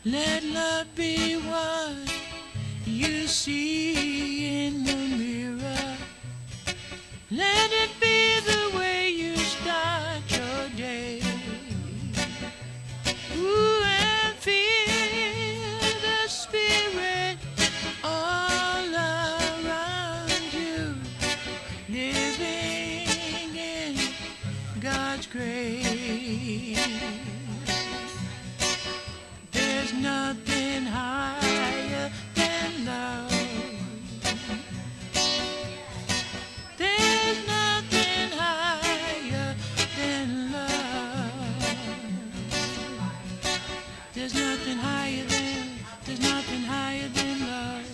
Let love be what you see in the mirror. Let it be the way you start your day. Ooh, and feel the spirit all around you, living in God's grace. There's nothing higher than love. There's nothing higher than love. There's nothing higher than love.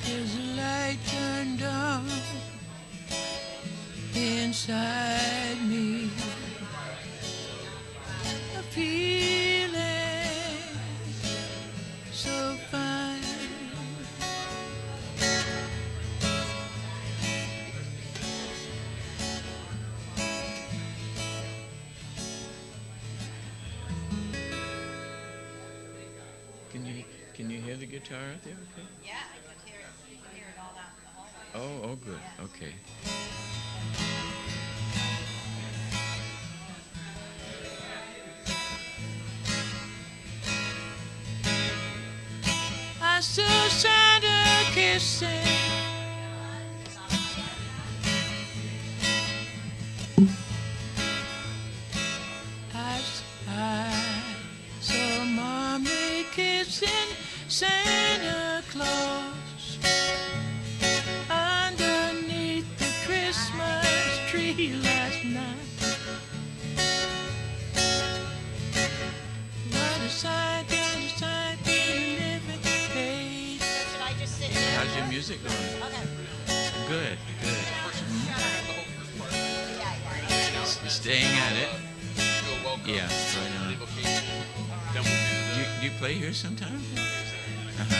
There's a light turned on inside me, a feeling so fine. Can you hear the guitar out there? Okay. Yeah, I can hear it. You can hear it all out in the hallway. Oh, good. Okay. I saw Santa kissing. I saw Mommy kissing Santa Claus underneath the Christmas tree last night. What a sight to be living page. Should I just sit here? How's your music going? Okay. Good. Yeah. Staying at it. Yeah, right on. Do you play here sometime? Uh-huh.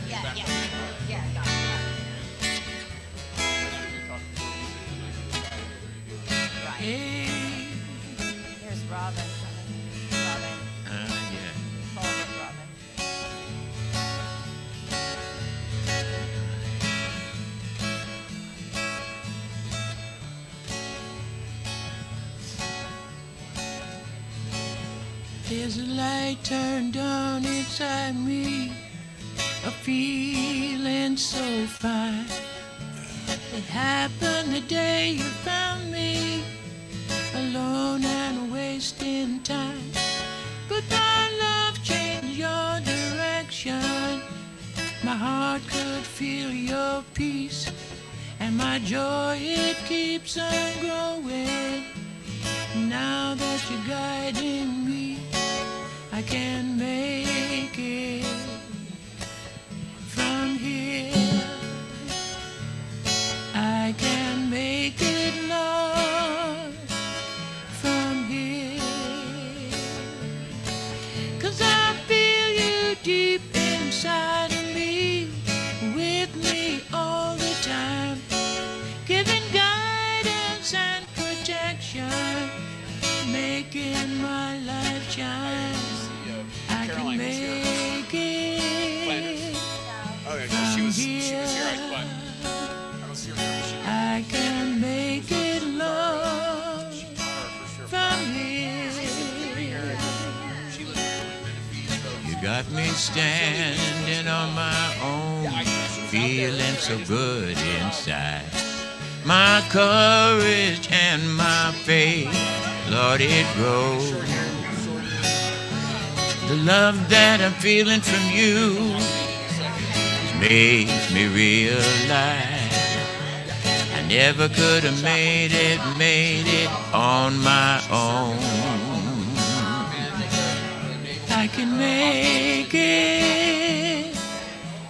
Yeah, got it. Right. Hey. Here's Robin. Yeah. Forward Robin. There's a light turned on inside me, a feeling so fine. It happened the day you found me, alone and wasting time. But my love changed your direction. My heart could feel your peace, and my joy, it keeps on growing. Now that you're guiding me, I can make it from here. I can make it, Lord, from here. 'Cause I feel you deep inside of me, with me all the time, giving guidance and protection, making my life shine. I can make it. Oh, yeah, she was here. I don't see her. I can make it, Lord, from here. You got me standing on my own, feeling so good inside. My courage and my faith, Lord, it grows. The love that I'm feeling from you makes me realize I Never could have made it on my own. I can make it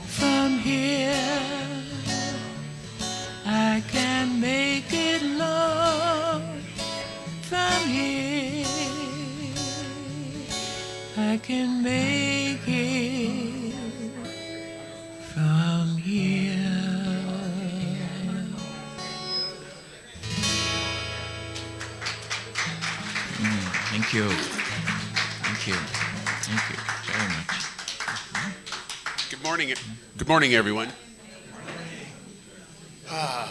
from here. I can make it, Lord, from here. I can make it from here. Thank you. Thank you. Thank you very much. Good morning, everyone.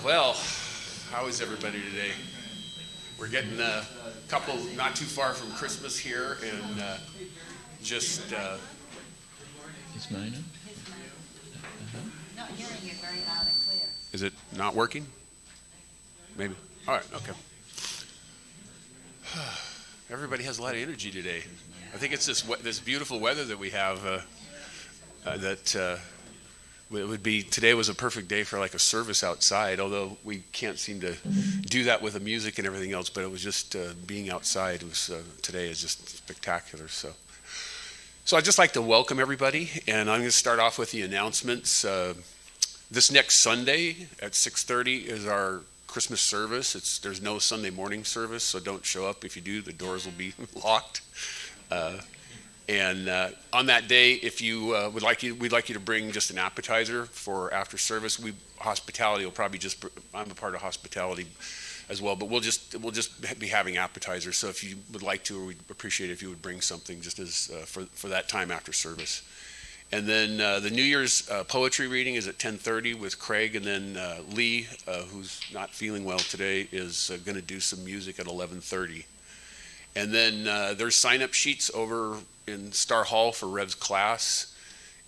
Well, how is everybody today? We're getting a couple, not too far from Christmas here, and just. Is mine on? Not hearing you very loud and clear. Is it not working? Maybe. All right. Okay. Everybody has a lot of energy today. I think it's this beautiful weather that we have. It would be, today was a perfect day for like a service outside, although we can't seem to do that with the music and everything else, but it was just being outside was today is just spectacular. So I'd just like to welcome everybody, and I'm going to start off with the announcements. This next Sunday at 6:30 is our Christmas service. There's no Sunday morning service, so don't show up. If you do, the doors will be locked. And on that day, if you we'd like you to bring just an appetizer for after service. Hospitality will probably I'm a part of hospitality as well, but we'll just be having appetizers. So if you would like to, or we'd appreciate it if you would bring something just as for that time after service. And then the New Year's poetry reading is at 10:30 with Craig, and then Lee, who's not feeling well today, is going to do some music at 11:30. And then there's sign-up sheets over in Star Hall for Rev's class.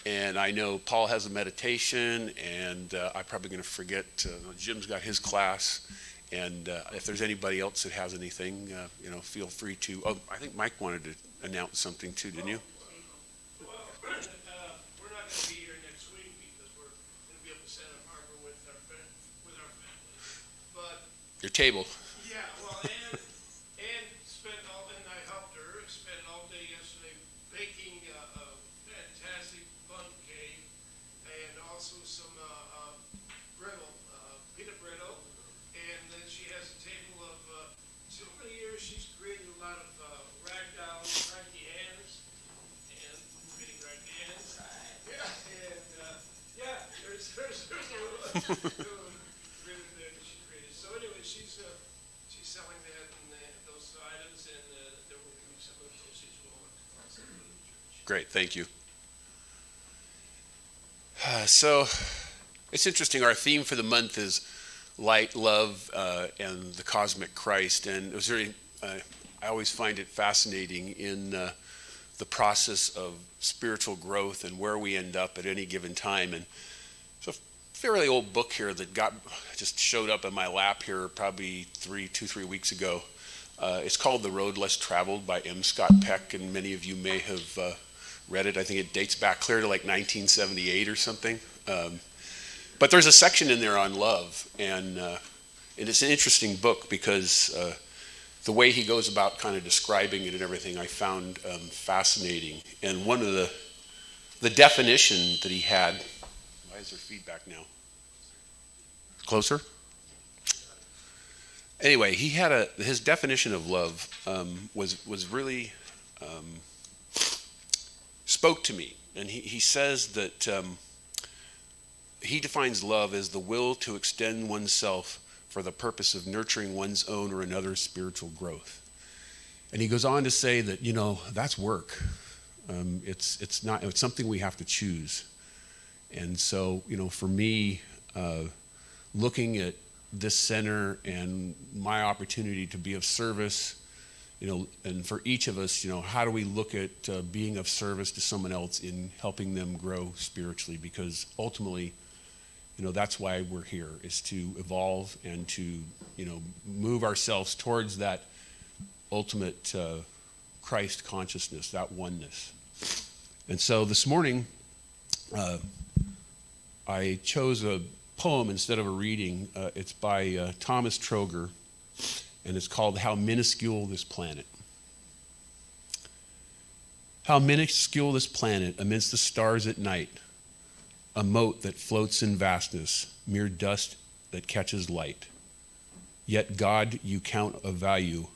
And I know Paul has a meditation, and I'm probably going to forget. Jim's got his class. And if there's anybody else that has anything, feel free to. Oh, I think Mike wanted to announce something too, didn't you? Well, we're not going to be here next week because we're going to be up in Santa Barbara with our family. But Your table. yeah, well, and I helped her. Spent all day yesterday baking a fantastic bundt cake and also some brittle, peanut brittle. And then she has a table of. So over the years, she's created a lot of ragdoll, raggy hands, and creating raggy hands. Yeah, and there's a little ribbon there that she created. So anyway, she's selling that and those items, and there will be some of those as well also for the church. Great, thank you. So it's interesting. Our theme for the month is light, love, and the cosmic Christ. And it was very, I always find it fascinating in the process of spiritual growth and where we end up at any given time. And it's a fairly old book here that just showed up in my lap here probably 3 weeks ago. It's called The Road Less Traveled by M. Scott Peck, and many of you may have read it. I think it dates back clear to like 1978 or something. But there's a section in there on love, and it's an interesting book because the way he goes about kind of describing it and everything I found fascinating. And one of the definition that he had, why is there feedback now? Closer? Anyway, he had his definition of love was really spoke to me, and he says that he defines love as the will to extend oneself for the purpose of nurturing one's own or another's spiritual growth. And he goes on to say that that's work. It's something we have to choose. And so for me, looking at this center and my opportunity to be of service, and for each of us, how do we look at being of service to someone else in helping them grow spiritually? Because ultimately, that's why we're here, is to evolve and to, move ourselves towards that ultimate Christ consciousness, that oneness. And so this morning, I chose a poem instead of a reading. It's by Thomas Troger, and it's called How Minuscule This Planet. How minuscule this planet amidst the stars at night, a mote that floats in vastness, mere dust that catches light. Yet God you count of value,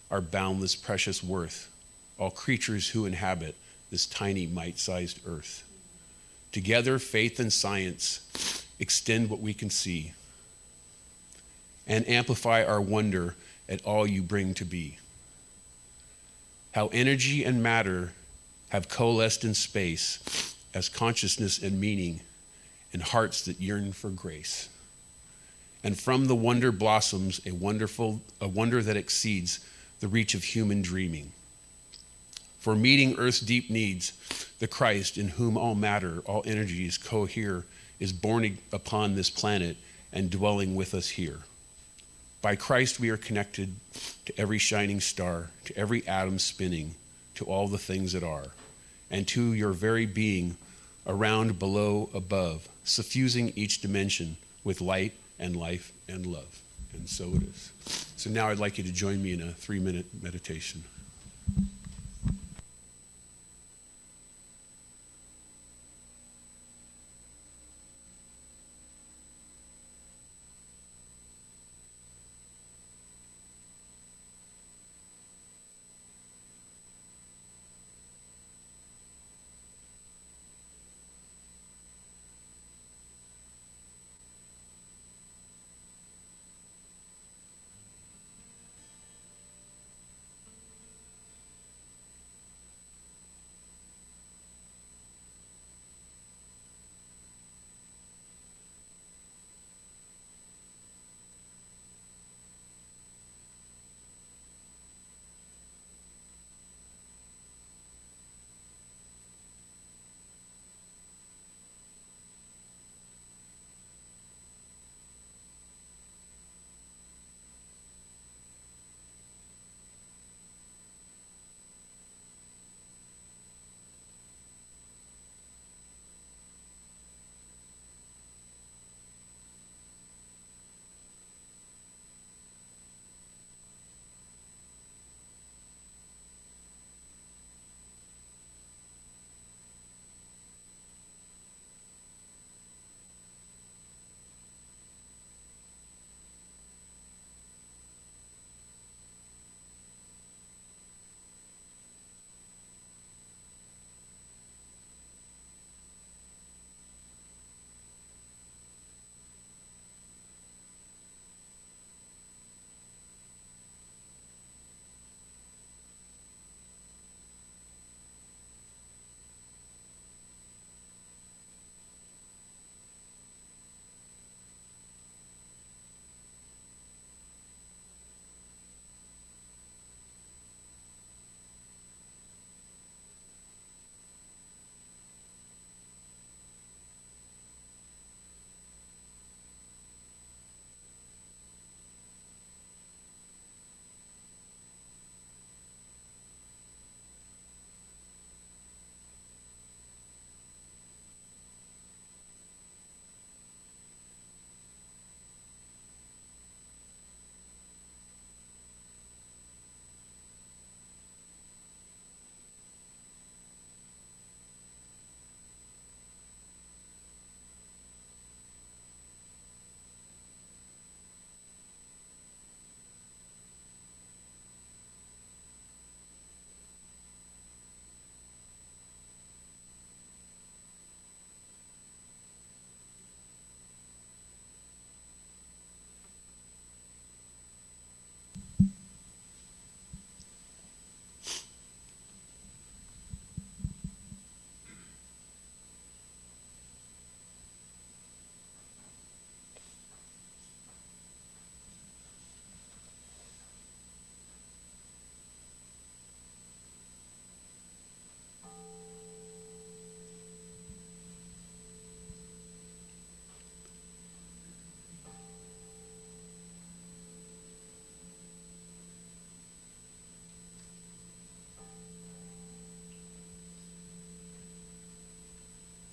our boundless precious worth, all creatures who inhabit this tiny mite-sized earth. Together, faith and science extend what we can see and amplify our wonder at all you bring to be. How energy and matter have coalesced in space as consciousness and meaning in hearts that yearn for grace. And from the wonder blossoms a wonder that exceeds the reach of human dreaming. For meeting earth's deep needs, the Christ in whom all matter, all energies cohere, is born upon this planet and dwelling with us here. By Christ we are connected to every shining star, to every atom spinning, to all the things that are, and to your very being, around, below, above, suffusing each dimension with light and life and love. And so it is. So now I'd like you to join me in a 3-minute meditation.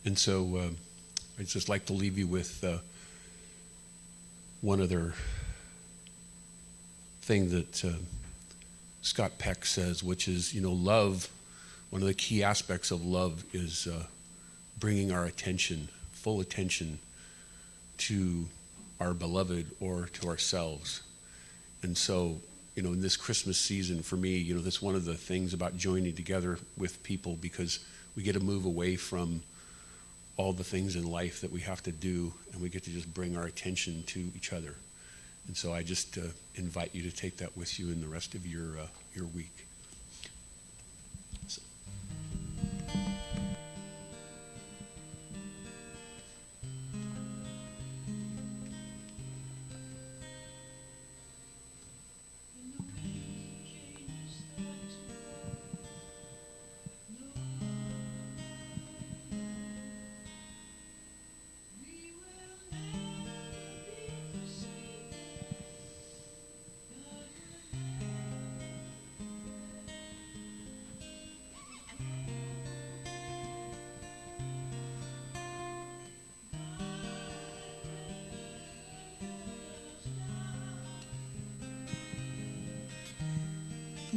And so I'd just like to leave you with one other thing that Scott Peck says, which is, love, one of the key aspects of love is bringing our attention, full attention to our beloved or to ourselves. And so, in this Christmas season, for me, that's one of the things about joining together with people, because we get to move away from all the things in life that we have to do, and we get to just bring our attention to each other. And so I just invite you to take that with you in the rest of your week. So.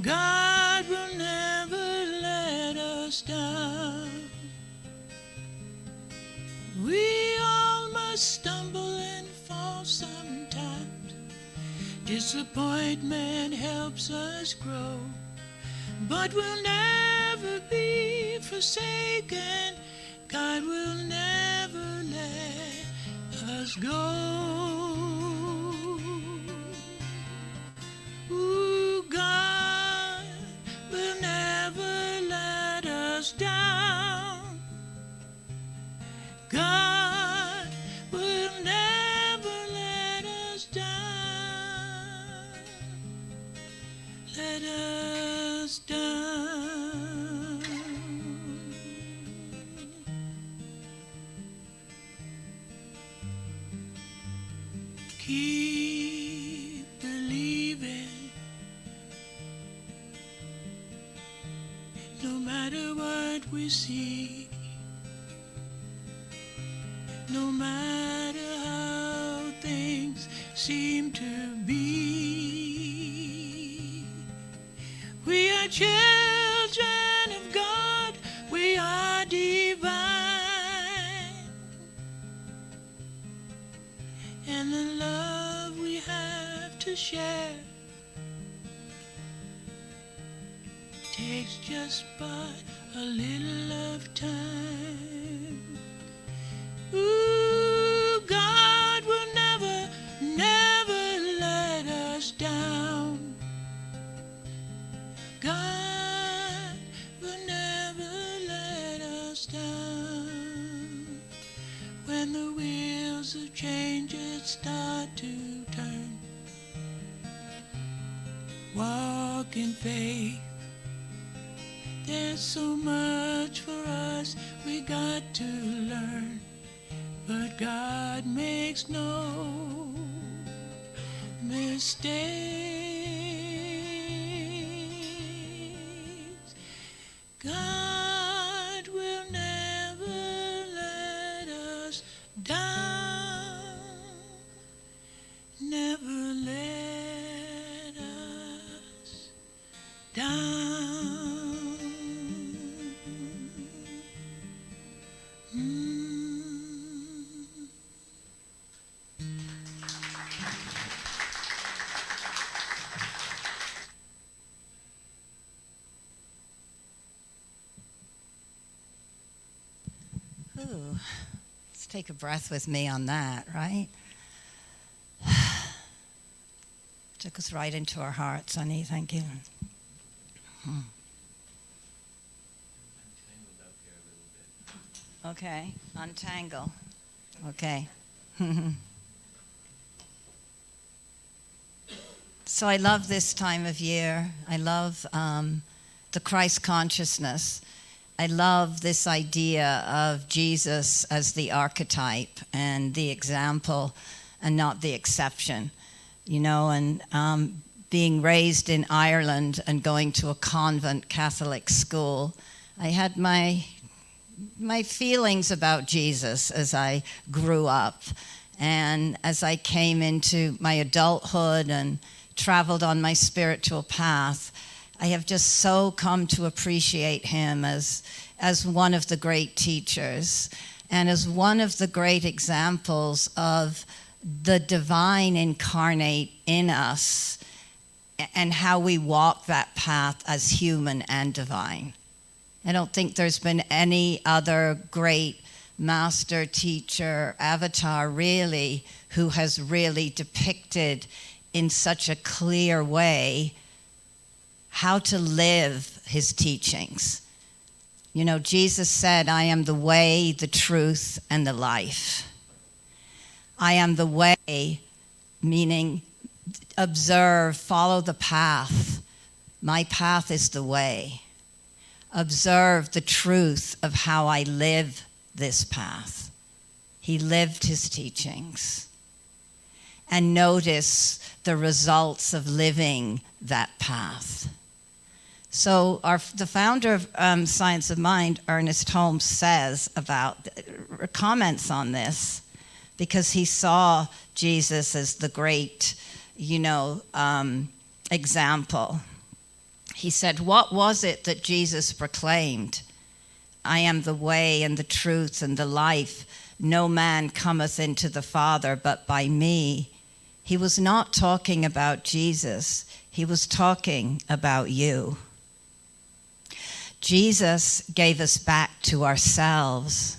God will never let us down. We all must stumble and fall sometimes. Disappointment helps us grow, but we'll never be forsaken. God will never let us go. Ooh, God will never let us down. God will never let us down. Let us down. Keep believing. No matter what we see, no matter how things seem to be, we are children of God, we are divine, and the love we have to share takes just but a little of time. Ooh, God will never, never let us down. God will never let us down. When the wheels of change start to turn, walk in faith. There's so much for us we got to learn, but God makes no mistakes. God will never let us down, never let us down. Ooh, let's take a breath with me on that, right? Took us right into our hearts, honey. Thank you. Okay, untangle. Okay. So I love this time of year. I love the Christ consciousness. I love this idea of Jesus as the archetype and the example and not the exception. And being raised in Ireland and going to a convent Catholic school, I had my feelings about Jesus as I grew up. And as I came into my adulthood and traveled on my spiritual path, I have just so come to appreciate him as one of the great teachers and as one of the great examples of the divine incarnate in us and how we walk that path as human and divine. I don't think there's been any other great master, teacher, avatar really who has really depicted in such a clear way how to live his teachings. You know, Jesus said, I am the way, the truth, and the life. I am the way, meaning observe, follow the path. My path is the way. Observe the truth of how I live this path. He lived his teachings. And notice the results of living that path. So the founder of Science of Mind, Ernest Holmes, comments on this because he saw Jesus as the great, example. He said, what was it that Jesus proclaimed? I am the way and the truth and the life. No man cometh into the Father but by me. He was not talking about Jesus. He was talking about you. Jesus gave us back to ourselves.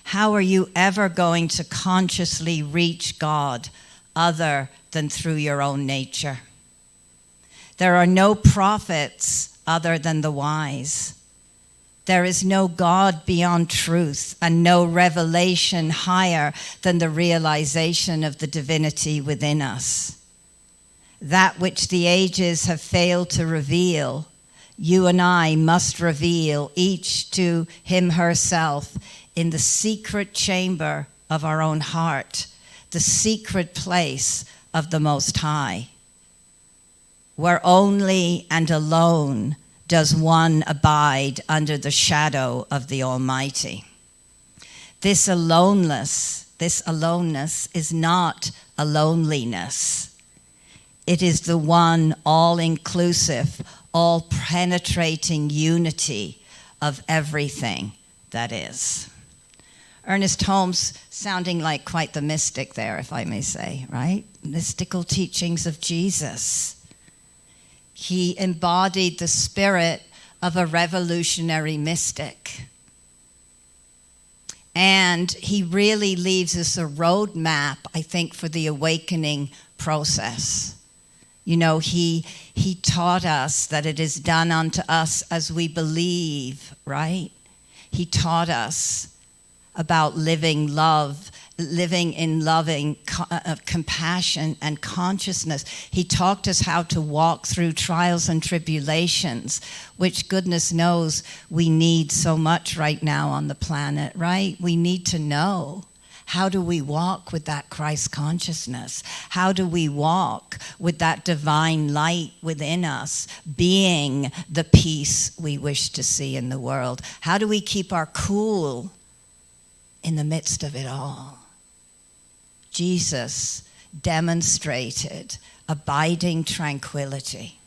How are you ever going to consciously reach God other than through your own nature? There are no prophets other than the wise. There is no God beyond truth and no revelation higher than the realization of the divinity within us. That which the ages have failed to reveal, you and I must reveal, each to him herself, in the secret chamber of our own heart, the secret place of the Most High, where only and alone does one abide under the shadow of the Almighty. This aloneness is not a loneliness. It is the one all-inclusive, all-penetrating unity of everything that is. Ernest Holmes, sounding like quite the mystic there, if I may say, right? Mystical teachings of Jesus. He embodied the spirit of a revolutionary mystic. And he really leaves us a roadmap, I think, for the awakening process. You know, he taught us that it is done unto us as we believe, right? He taught us about living in loving compassion and consciousness. He taught us how to walk through trials and tribulations, which goodness knows we need so much right now on the planet, right? We need to know. How do we walk with that Christ consciousness? How do we walk with that divine light within us, being the peace we wish to see in the world? How do we keep our cool in the midst of it all? Jesus demonstrated abiding tranquility.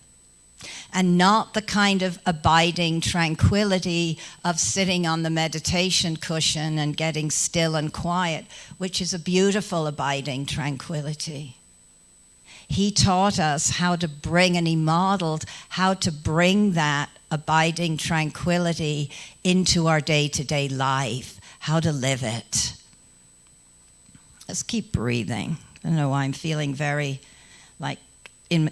And not the kind of abiding tranquility of sitting on the meditation cushion and getting still and quiet, which is a beautiful abiding tranquility. He taught us how to bring, and he modeled how to bring that abiding tranquility into our day-to-day life, how to live it. Let's keep breathing. I don't know why I'm feeling very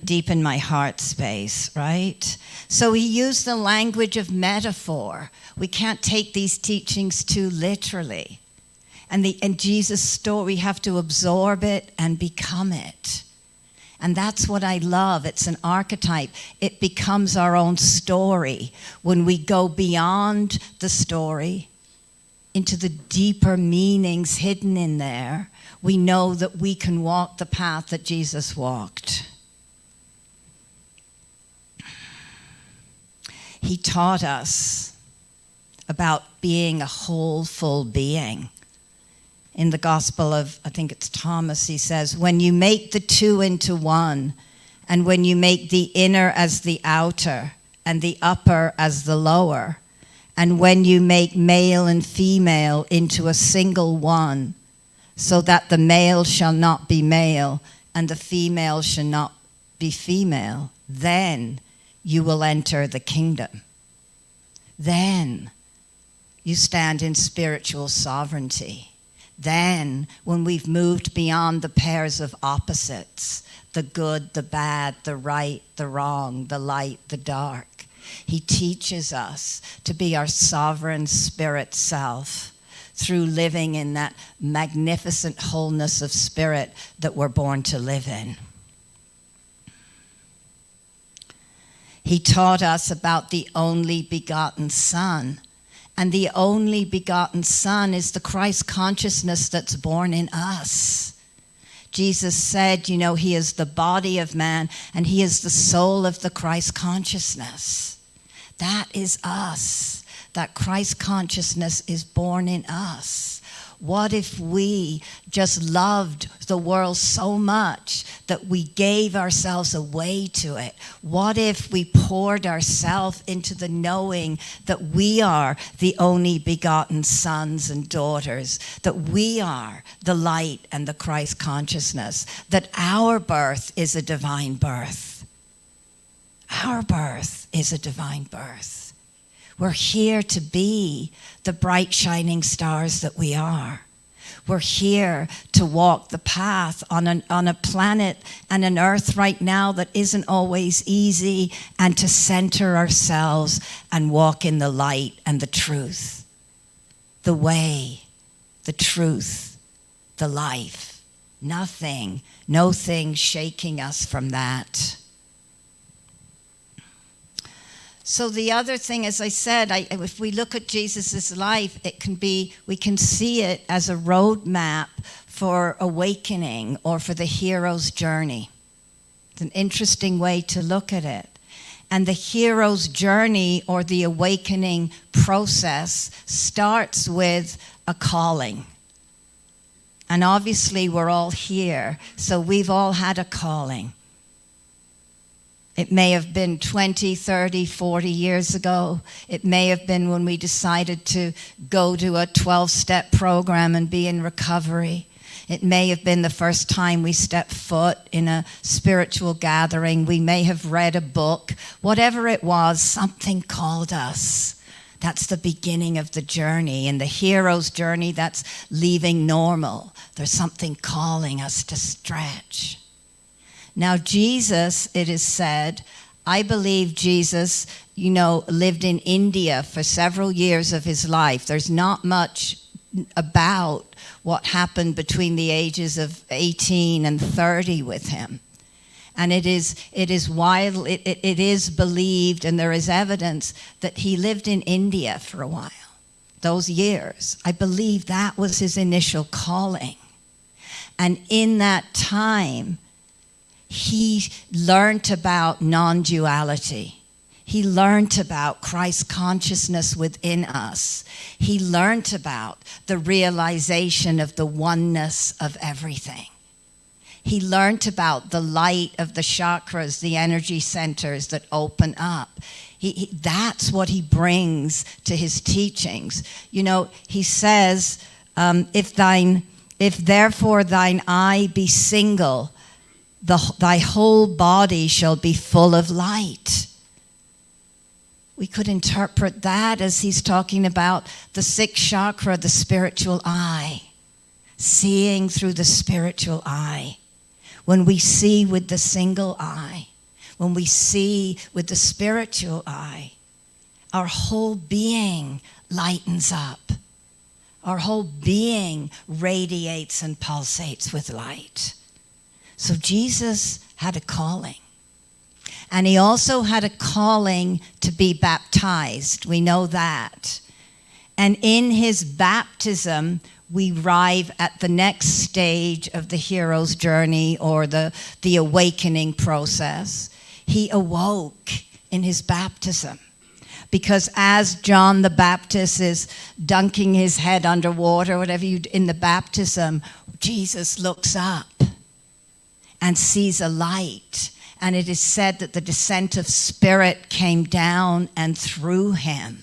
deep in my heart space, right? So he used the language of metaphor. We can't take these teachings too literally. And Jesus' story, we have to absorb it and become it. And that's what I love. It's an archetype. It becomes our own story. When we go beyond the story into the deeper meanings hidden in there, we know that we can walk the path that Jesus walked. He taught us about being a whole, full being. in the Gospel of, I think it's Thomas, he says, when you make the two into one, and when you make the inner as the outer, and the upper as the lower, and when you make male and female into a single one, so that the male shall not be male, and the female shall not be female, then you will enter the kingdom. Then you stand in spiritual sovereignty. Then, when we've moved beyond the pairs of opposites, the good, the bad, the right, the wrong, the light, the dark, he teaches us to be our sovereign spirit self through living in that magnificent wholeness of spirit that we're born to live in. He taught us about the only begotten Son. And the only begotten Son is the Christ consciousness that's born in us. Jesus said, you know, he is the body of man and he is the soul of the Christ consciousness. That is us. That Christ consciousness is born in us. What if we just loved the world so much that we gave ourselves away to it? What if we poured ourselves into the knowing that we are the only begotten sons and daughters, that we are the light and the Christ consciousness, that our birth is a divine birth. Our birth is a divine birth. We're here to be the bright shining stars that we are. We're here to walk the path on a planet and an earth right now that isn't always easy, and to center ourselves and walk in the light and the truth. The way, the truth, the life. Nothing, no thing shaking us from that. So the other thing, as I said, if we look at Jesus' life, we can see it as a roadmap for awakening or for the hero's journey. It's an interesting way to look at it. And the hero's journey or the awakening process starts with a calling. And obviously we're all here, so we've all had a calling. It may have been 20, 30, 40 years ago. It may have been when we decided to go to a 12-step program and be in recovery. It may have been the first time we stepped foot in a spiritual gathering. We may have read a book. Whatever it was, something called us. That's the beginning of the journey. And the hero's journey, that's leaving normal. There's something calling us to stretch. Now, Jesus, it is said, I believe Jesus, lived in India for several years of his life. There's not much about what happened between the ages of 18 and 30 with him. And it is believed, and there is evidence that he lived in India for a while. Those years, I believe that was his initial calling. And in that time, he learned about non-duality. He learned about Christ consciousness within us. He learned about the realization of the oneness of everything. He learned about the light of the chakras, the energy centers that open up. That's what he brings to his teachings. He says, if therefore thine eye be single, thy whole body shall be full of light. We could interpret that as he's talking about the sixth chakra, the spiritual eye, seeing through the spiritual eye. When we see with the single eye, when we see with the spiritual eye, our whole being lightens up. Our whole being radiates and pulsates with light. So Jesus had a calling. And he also had a calling to be baptized. We know that. And in his baptism, we arrive at the next stage of the hero's journey or the awakening process. He awoke in his baptism. Because as John the Baptist is dunking his head underwater, whatever you do in the baptism, Jesus looks up and sees a light. And it is said that the descent of Spirit came down and through him.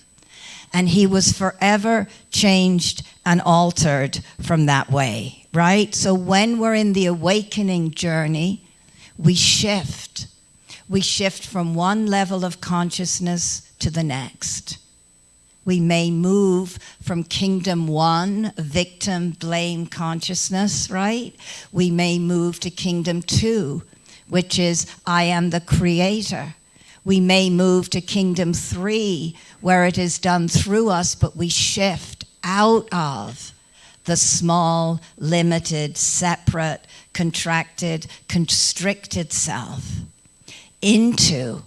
And he was forever changed and altered from that way, right? So when we're in the awakening journey, we shift. We shift from one level of consciousness to the next. We may move from kingdom 1, victim, blame consciousness, right? We may move to kingdom 2, which is I am the creator. We may move to kingdom 3, where it is done through us, but we shift out of the small, limited, separate, contracted, constricted self into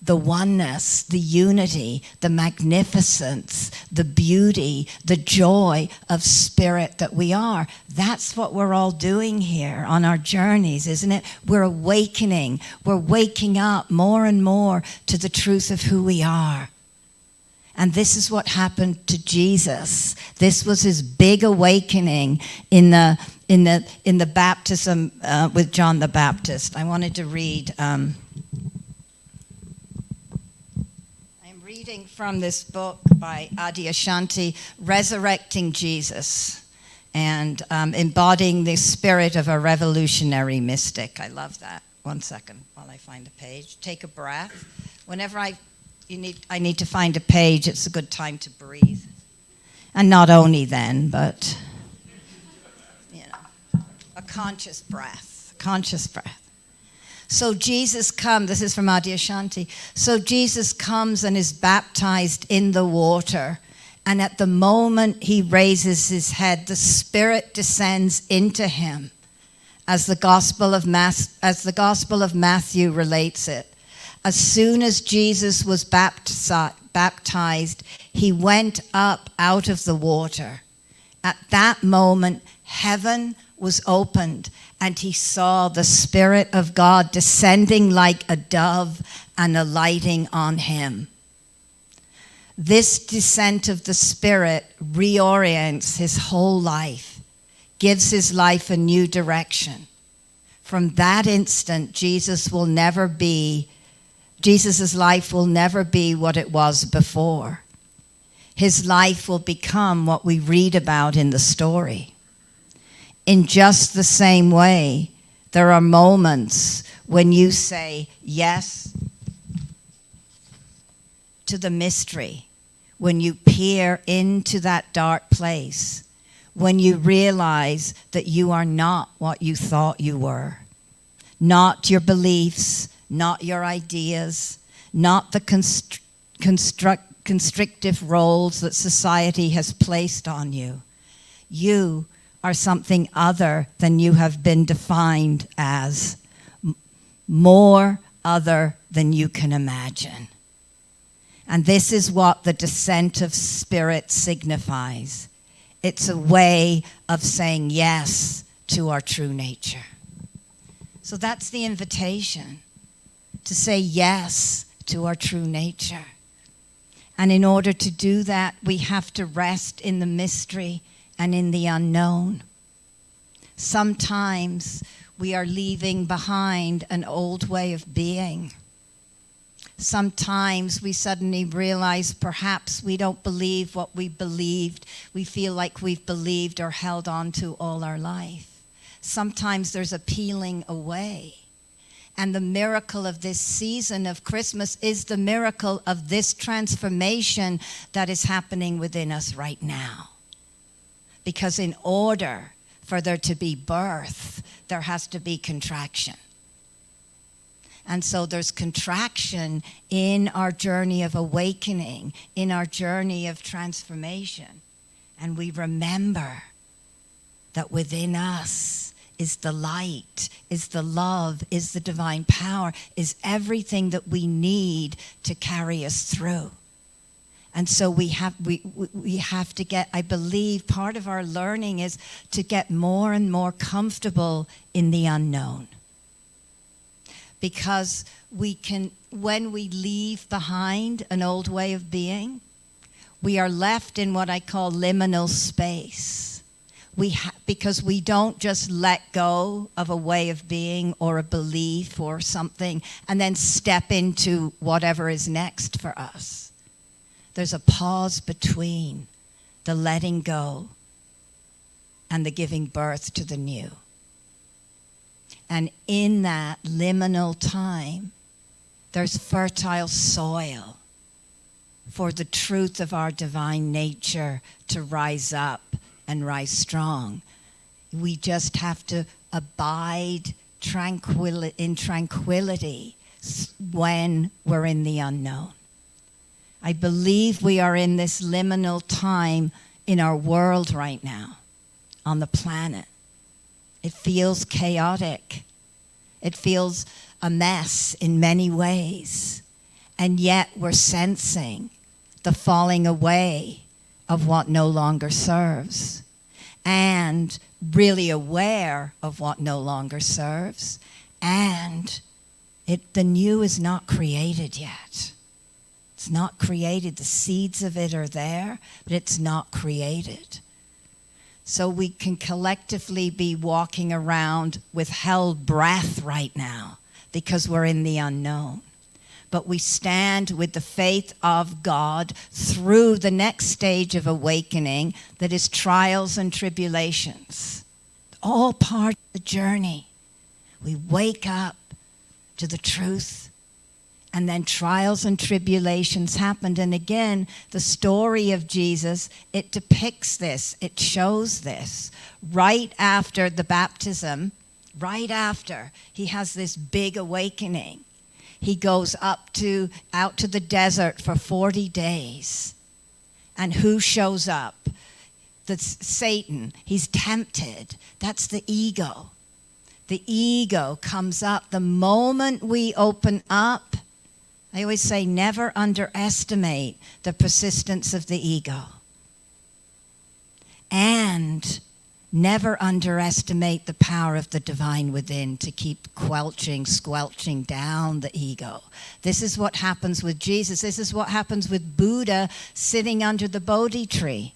the oneness, the unity, the magnificence, the beauty, the joy of spirit that we are. That's what we're all doing here on our journeys, isn't it? We're awakening. We're waking up more and more to the truth of who we are. And this is what happened to Jesus. This was his big awakening in the baptism with John the Baptist. I wanted to read. Reading from this book by Adyashanti, Resurrecting Jesus, and embodying the spirit of a revolutionary mystic. I love that. One second while I find a page. Take a breath. Whenever I need to find a page, it's a good time to breathe. And not only then, but, a conscious breath. Conscious breath. So Jesus comes, this is from Adyashanti. So Jesus comes and is baptized in the water. And at the moment he raises his head, the Spirit descends into him, as the Gospel of Matthew relates it. As soon as Jesus was baptized, he went up out of the water. At that moment, heaven was opened, and he saw the Spirit of God descending like a dove and alighting on him. This descent of the Spirit reorients his whole life, gives his life a new direction. From that instant, Jesus' life will never be what it was before. His life will become what we read about in the story. In just the same way, there are moments when you say yes to the mystery, when you peer into that dark place, when you realize that you are not what you thought you were, not your beliefs, not your ideas, not the constrictive roles that society has placed on you. You are something other than you have been defined as, more other than you can imagine. And this is what the descent of Spirit signifies. It's a way of saying yes to our true nature. So that's the invitation, to say yes to our true nature. And in order to do that, we have to rest in the mystery and in the unknown. Sometimes we are leaving behind an old way of being. Sometimes we suddenly realize perhaps we don't believe what we believed, we feel like we've believed or held on to all our life. Sometimes there's a peeling away. And the miracle of this season of Christmas is the miracle of this transformation that is happening within us right now. Because in order for there to be birth, there has to be contraction. And so there's contraction in our journey of awakening, in our journey of transformation. And we remember that within us is the light, is the love, is the divine power, is everything that we need to carry us through. And so we have to get, I believe part of our learning is to get more and more comfortable in the unknown. because when we leave behind an old way of being, we are left in what I call liminal space. Because we don't just let go of a way of being or a belief or something and then step into whatever is next for us. There's a pause between the letting go and the giving birth to the new. And in that liminal time, there's fertile soil for the truth of our divine nature to rise up and rise strong. We just have to abide in tranquility when we're in the unknown. I believe we are in this liminal time in our world right now, on the planet. It feels chaotic. It feels a mess in many ways. And yet we're sensing the falling away of what no longer serves, and really aware of what no longer serves, and the new is not created yet. It's not created. The seeds of it are there, but it's not created. So we can collectively be walking around with held breath right now because we're in the unknown. But we stand with the faith of God through the next stage of awakening that is trials and tribulations. All part of the journey. We wake up to the truth, and then trials and tribulations happened. And again, the story of Jesus, it depicts this, it shows this. Right after the baptism, right after, he has this big awakening. He goes out to the desert for 40 days. And who shows up? That's Satan. He's tempted. That's the ego. The ego comes up. The moment we open up, I always say never underestimate the persistence of the ego. And never underestimate the power of the divine within to keep squelching down the ego. This is what happens with Jesus. This is what happens with Buddha sitting under the Bodhi tree.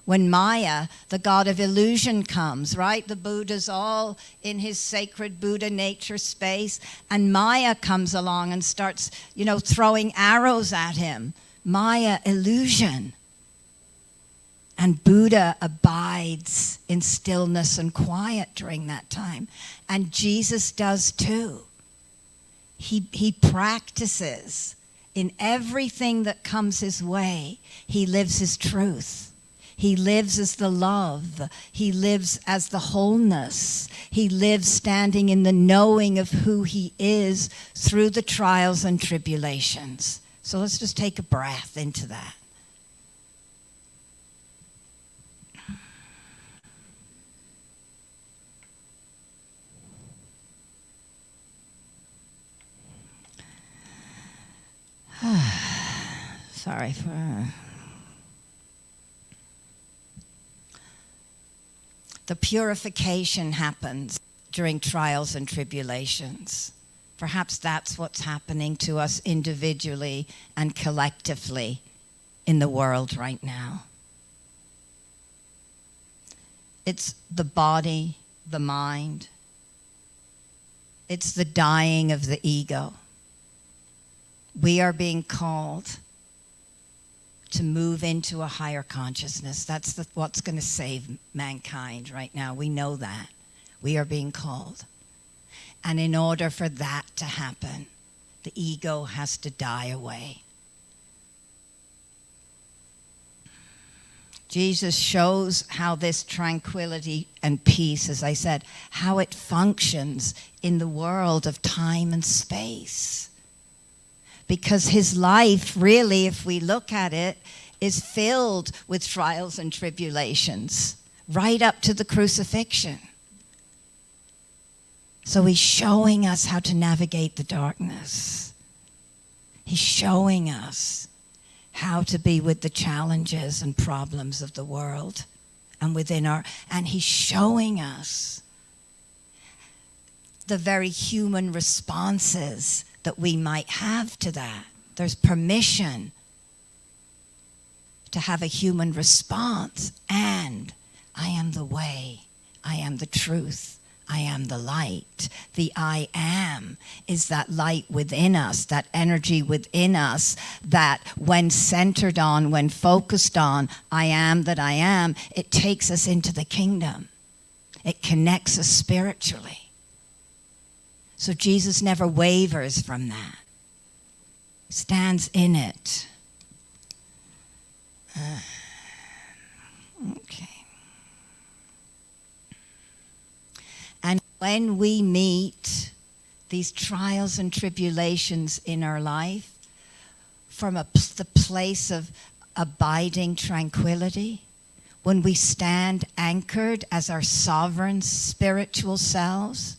When Maya, the god of illusion, comes, right? The Buddha's all in his sacred Buddha nature space, and Maya comes along and starts, throwing arrows at him. Maya, illusion. And Buddha abides in stillness and quiet during that time. And Jesus does too. He practices in everything that comes his way. He lives his truth. He lives as the love. He lives as the wholeness. He lives standing in the knowing of who he is through the trials and tribulations. So let's just take a breath into that. Sorry for... The purification happens during trials and tribulations. Perhaps that's what's happening to us individually and collectively in the world right now. It's the body, the mind. It's the dying of the ego. We are being called to move into a higher consciousness. That's what's going to save mankind right now. We know that. We are being called. And in order for that to happen, the ego has to die away. Jesus shows how this tranquility and peace, as I said, how it functions in the world of time and space. Because his life, really, if we look at it, is filled with trials and tribulations, right up to the crucifixion. So he's showing us how to navigate the darkness. He's showing us how to be with the challenges and problems of the world and and he's showing us the very human responses that we might have to that. There's permission to have a human response. And I am the way, I am the truth, I am the light. The I am is that light within us, that energy within us that when centered on, when focused on, I am that I am, it takes us into the kingdom. It connects us spiritually. So Jesus never wavers from that. Stands in it. Okay. And when we meet these trials and tribulations in our life from the place of abiding tranquility, when we stand anchored as our sovereign spiritual selves,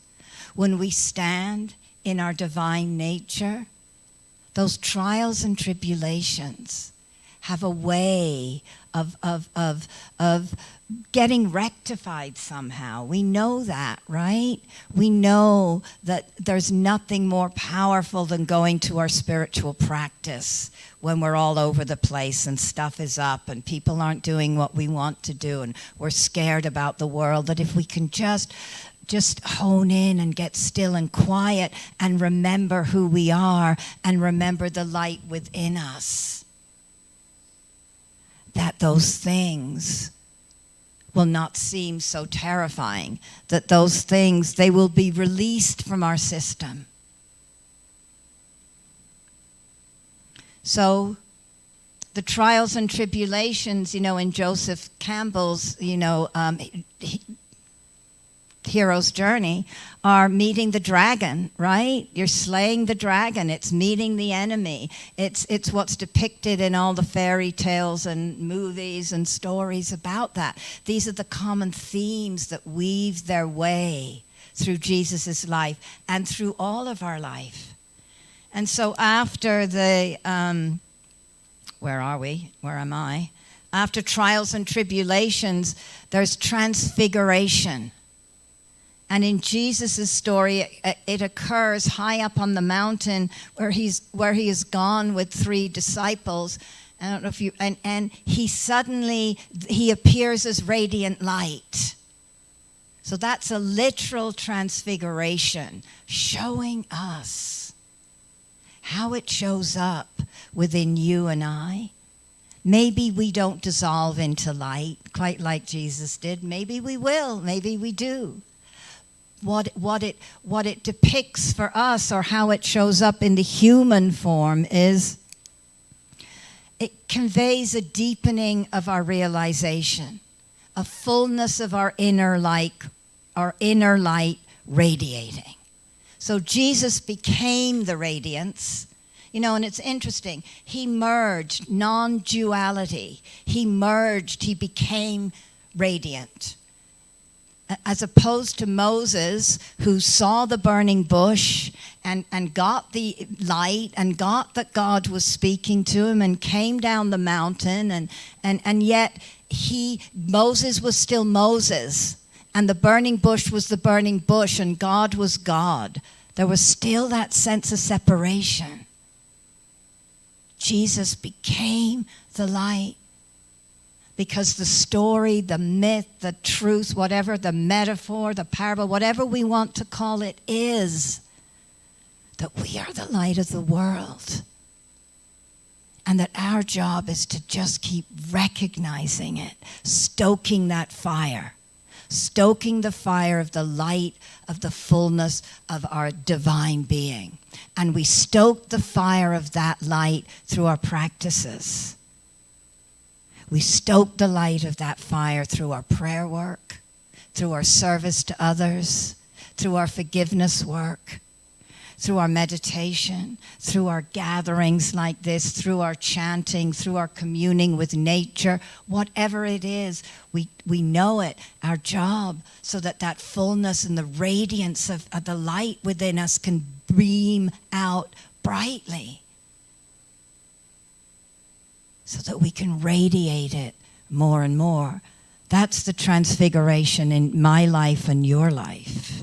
when we stand in our divine nature, those trials and tribulations have a way of getting rectified somehow. We know that, right? We know that there's nothing more powerful than going to our spiritual practice when we're all over the place and stuff is up and people aren't doing what we want to do and we're scared about the world, that if we can just hone in and get still and quiet and remember who we are and remember the light within us, that those things will not seem so terrifying, that those things, they will be released from our system. So the trials and tribulations, in Joseph Campbell's, hero's journey are meeting the dragon, right? You're slaying the dragon. It's meeting the enemy. It's what's depicted in all the fairy tales and movies and stories about that. These are the common themes that weave their way through Jesus' life and through all of our life. And so after the, where are we? Where am I? After trials and tribulations, there's transfiguration. And in Jesus' story, it occurs high up on the mountain where he is gone with 3 disciples. I don't know if you, and he appears as radiant light. So that's a literal transfiguration, showing us how it shows up within you and I. Maybe we don't dissolve into light quite like Jesus did. Maybe we will. Maybe we do. What it depicts for us, or how it shows up in the human form, is it conveys a deepening of our realization, a fullness of our inner light radiating. So Jesus became the radiance, and it's interesting. He merged non-duality. He became radiant. As opposed to Moses, who saw the burning bush and got the light and got that God was speaking to him and came down the mountain, and yet Moses was still Moses, and the burning bush was the burning bush, and God was God. There was still that sense of separation. Jesus became the light. Because the story, the myth, the truth, whatever, the metaphor, the parable, whatever we want to call it, is that we are the light of the world. And that our job is to just keep recognizing it, stoking that fire, stoking the fire of the light of the fullness of our divine being. And we stoke the fire of that light through our practices. We stoke the light of that fire through our prayer work, through our service to others, through our forgiveness work, through our meditation, through our gatherings like this, through our chanting, through our communing with nature, whatever it is, we know it, our job, so that fullness and the radiance of the light within us can beam out brightly. So that we can radiate it more and more. That's the transfiguration in my life and your life.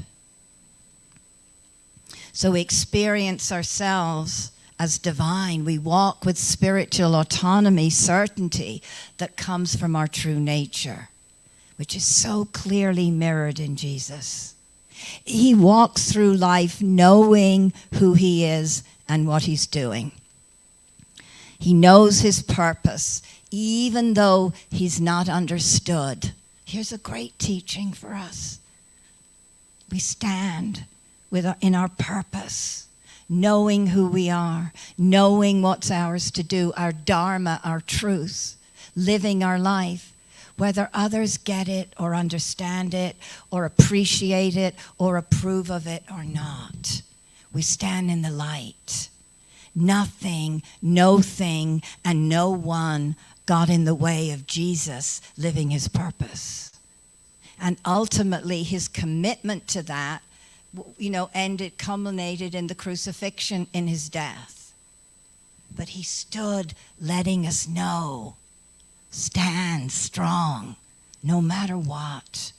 So we experience ourselves as divine. We walk with spiritual autonomy, certainty that comes from our true nature, which is so clearly mirrored in Jesus. He walks through life knowing who he is and what he's doing. He knows his purpose, even though he's not understood. Here's a great teaching for us. We stand in our purpose, knowing who we are, knowing what's ours to do, our dharma, our truth, living our life, whether others get it or understand it or appreciate it or approve of it or not. We stand in the light. Nothing, no thing, and no one got in the way of Jesus living his purpose. And ultimately, his commitment to that, culminated in the crucifixion, in his death. But he stood letting us know, stand strong, no matter what,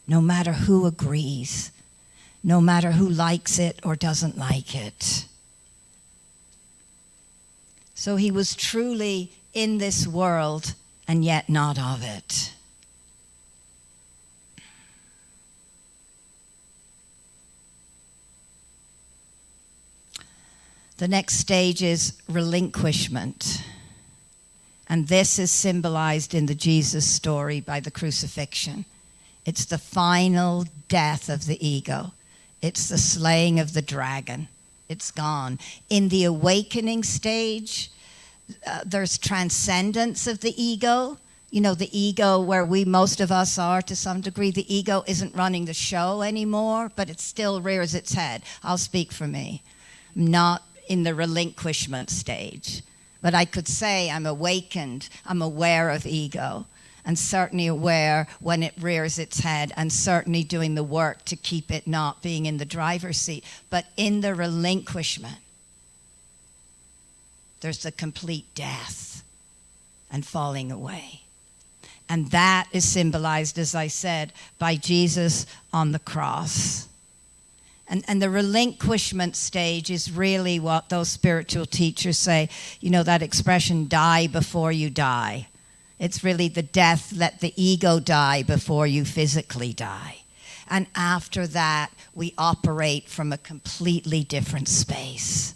no matter who agrees, no matter who likes it or doesn't like it. So he was truly in this world and yet not of it. The next stage is relinquishment. And this is symbolized in the Jesus story by the crucifixion. It's the final death of the ego. It's the slaying of the dragon. It's gone. In the awakening stage, there's transcendence of the ego. The ego where most of us are to some degree. The ego isn't running the show anymore, but it still rears its head. I'll speak for me. I'm not in the relinquishment stage. But I could say I'm awakened, I'm aware of ego, and certainly aware when it rears its head, and certainly doing the work to keep it not being in the driver's seat. But in the relinquishment, there's the complete death and falling away. And that is symbolized, as I said, by Jesus on the cross. And the relinquishment stage is really what those spiritual teachers say, that expression, die before you die. It's really the death, let the ego die before you physically die. And after that, we operate from a completely different space.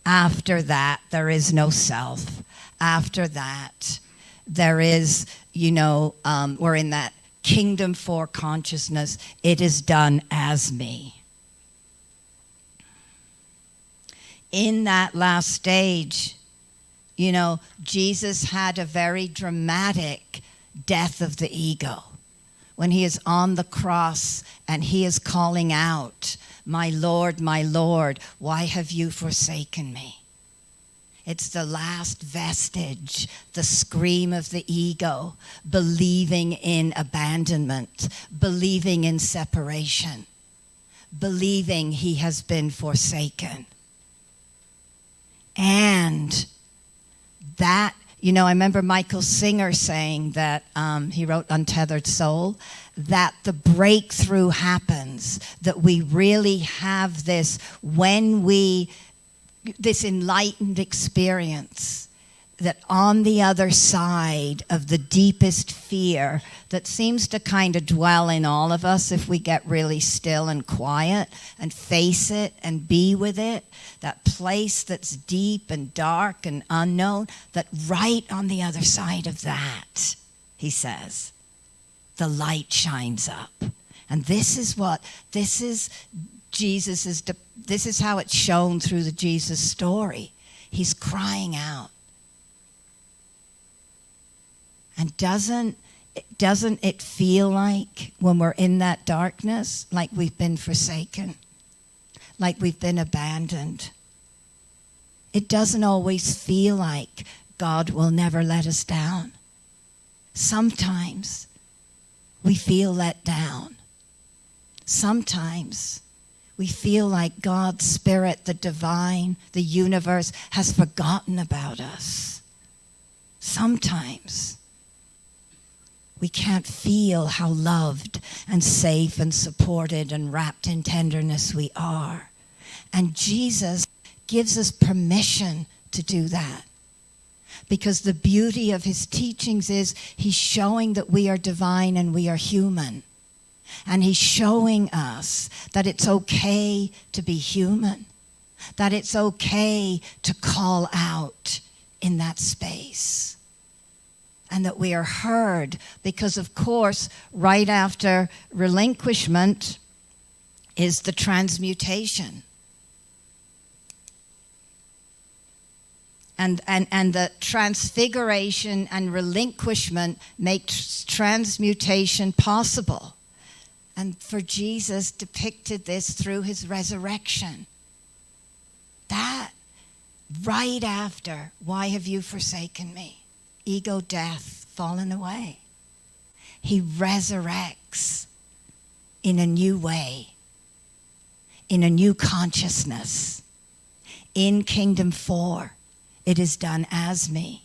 After that, there is no self. After that, there is, we're in that kingdom for consciousness. It is done as me. In that last stage, Jesus had a very dramatic death of the ego. When he is on the cross and he is calling out, my Lord, why have you forsaken me? It's the last vestige, the scream of the ego, believing in abandonment, believing in separation, believing he has been forsaken. And that, I remember Michael Singer saying that, he wrote Untethered Soul, that the breakthrough happens, that we really have this this enlightened experience, that on the other side of the deepest fear that seems to kind of dwell in all of us if we get really still and quiet and face it and be with it, that place that's deep and dark and unknown, that right on the other side of that, he says, the light shines up. And this is how it's shown through the Jesus story. He's crying out. And doesn't it feel like when we're in that darkness, like we've been forsaken, like we've been abandoned? It doesn't always feel like God will never let us down. Sometimes we feel let down. Sometimes we feel like God's Spirit, the divine, the universe, has forgotten about us. Sometimes we can't feel how loved and safe and supported and wrapped in tenderness we are. And Jesus gives us permission to do that. Because the beauty of his teachings is he's showing that we are divine and we are human. And he's showing us that it's okay to be human, that it's okay to call out in that space, and that we are heard. Because, of course, right after relinquishment is the transmutation. And the transfiguration and relinquishment makes transmutation possible. And for Jesus depicted this through his resurrection. That, right after, why have you forsaken me? Ego, death, fallen away. He resurrects in a new way, in a new consciousness. In Kingdom 4, it is done as me.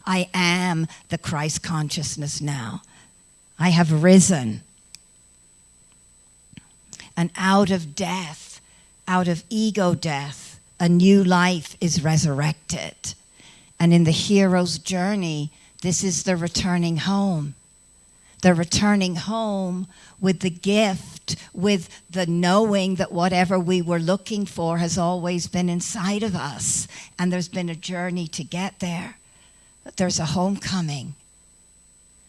I am the Christ consciousness now. I have risen. And out of death, out of ego death, a new life is resurrected. And in the hero's journey, this is the returning home. The returning home with the gift, with the knowing that whatever we were looking for has always been inside of us. And there's been a journey to get there. But there's a homecoming,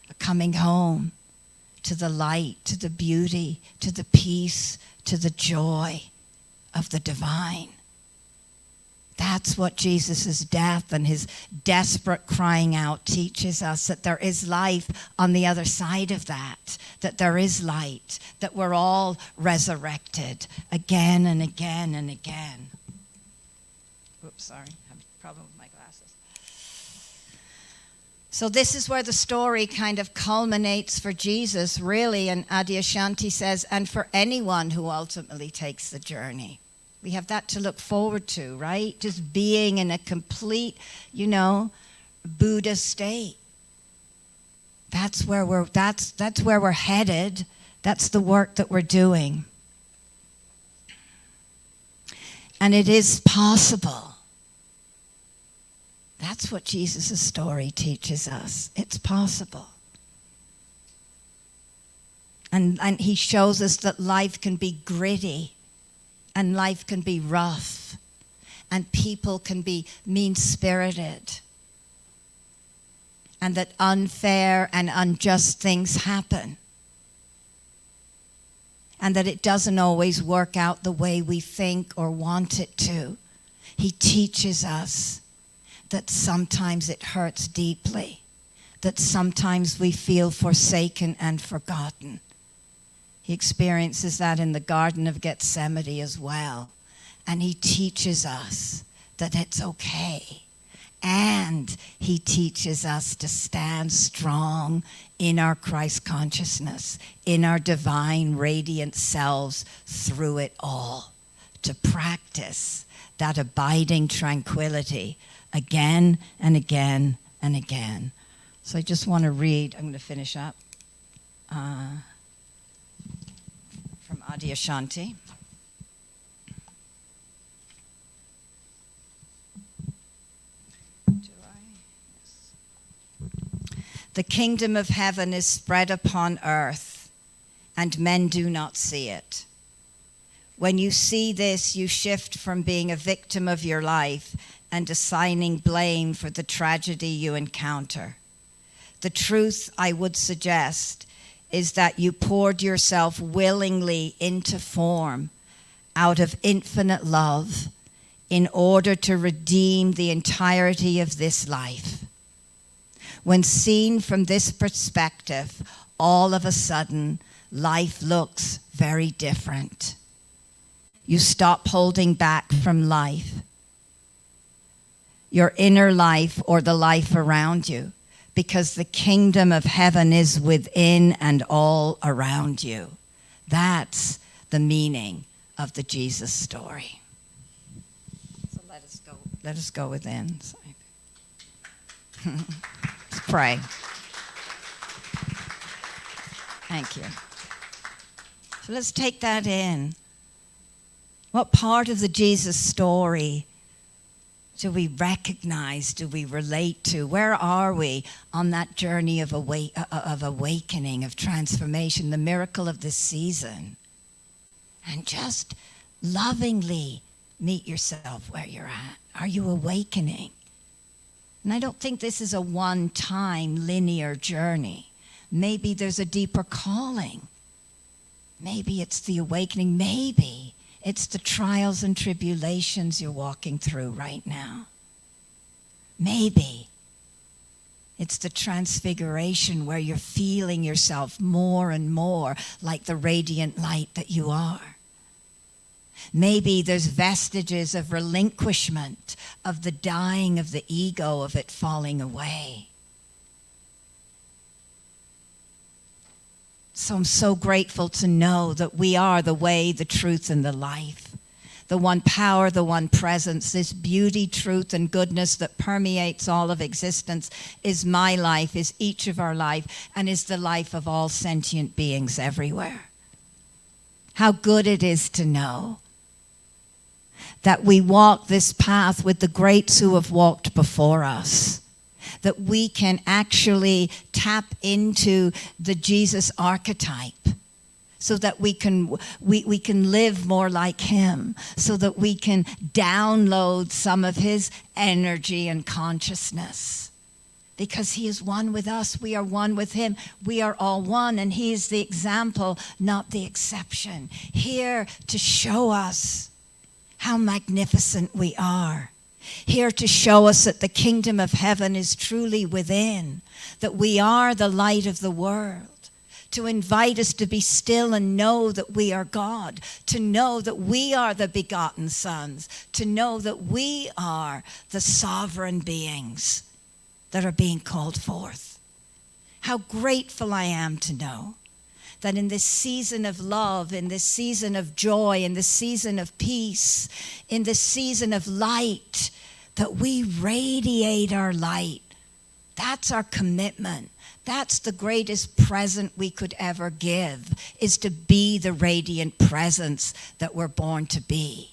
a coming home to the light, to the beauty, to the peace, to the joy of the divine. That's what Jesus' death and his desperate crying out teaches us, that there is life on the other side of that there is light, that we're all resurrected again and again and again. Oops, sorry, I have a problem with my glasses. So this is where the story kind of culminates for Jesus, really, and Adyashanti says, and for anyone who ultimately takes the journey. We have that to look forward to, right? Just being in a complete, Buddha state. That's where we're headed. That's the work that we're doing. And it is possible. That's what Jesus' story teaches us. It's possible. And he shows us that life can be gritty. And life can be rough, and people can be mean-spirited, and that unfair and unjust things happen, and that it doesn't always work out the way we think or want it to. He teaches us that sometimes it hurts deeply, that sometimes we feel forsaken and forgotten. He experiences that in the Garden of Gethsemane as well. And he teaches us that it's okay. And he teaches us to stand strong in our Christ consciousness, in our divine radiant selves through it all, to practice that abiding tranquility again and again and again. So I just want to read, I'm going to finish up. From Adyashanti. Yes. The kingdom of heaven is spread upon earth, and men do not see it. When you see this, you shift from being a victim of your life and assigning blame for the tragedy you encounter. The truth, I would suggest, is that you poured yourself willingly into form out of infinite love in order to redeem the entirety of this life. When seen from this perspective, all of a sudden, life looks very different. You stop holding back from life, your inner life or the life around you, because the kingdom of heaven is within and all around you. That's the meaning of the Jesus story. So let us go within. Let's pray. Thank you. So let's take that in. What part of the Jesus story do we recognize, do we relate to? Where are we on that journey of awakening, of transformation, the miracle of this season? And just lovingly meet yourself where you're at. Are you awakening? And I don't think this is a one-time linear journey. Maybe there's a deeper calling. Maybe it's the awakening. Maybe it's the trials and tribulations you're walking through right now. Maybe it's the transfiguration where you're feeling yourself more and more like the radiant light that you are. Maybe there's vestiges of relinquishment, of the dying of the ego, of it falling away. So I'm so grateful to know that we are the way, the truth, and the life. The one power, the one presence, this beauty, truth, and goodness that permeates all of existence is my life, is each of our life, and is the life of all sentient beings everywhere. How good it is to know that we walk this path with the greats who have walked before us, that we can actually tap into the Jesus archetype so that we can live more like him, so that we can download some of his energy and consciousness. Because he is one with us, we are one with him, we are all one, and he is the example, not the exception, here to show us how magnificent we are. Here to show us that the kingdom of heaven is truly within, that we are the light of the world, to invite us to be still and know that we are God, to know that we are the begotten sons, to know that we are the sovereign beings that are being called forth. How grateful I am to know that in this season of love, in this season of joy, in this season of peace, in this season of light, that we radiate our light. That's our commitment. That's the greatest present we could ever give, is to be the radiant presence that we're born to be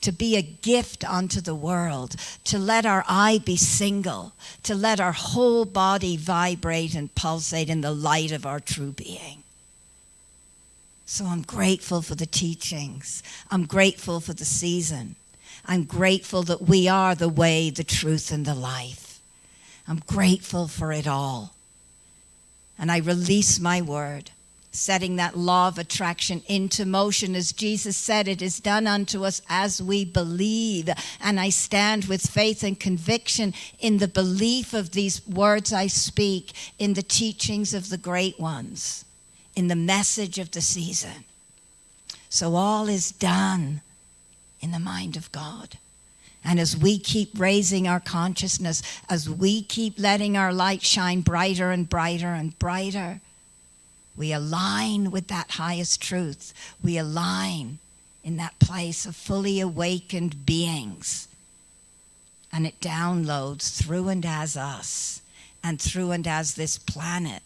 a gift unto the world, to let our eye be single, to let our whole body vibrate and pulsate in the light of our true being. So I'm grateful for the teachings. I'm grateful for the season. I'm grateful that we are the way, the truth, and the life. I'm grateful for it all. And I release my word, setting that law of attraction into motion. As Jesus said, it is done unto us as we believe. And I stand with faith and conviction in the belief of these words I speak, in the teachings of the great ones, in the message of the season. So all is done in the mind of God. And as we keep raising our consciousness, as we keep letting our light shine brighter and brighter and brighter, we align with that highest truth. We align in that place of fully awakened beings. And it downloads through and as us, and through and as this planet,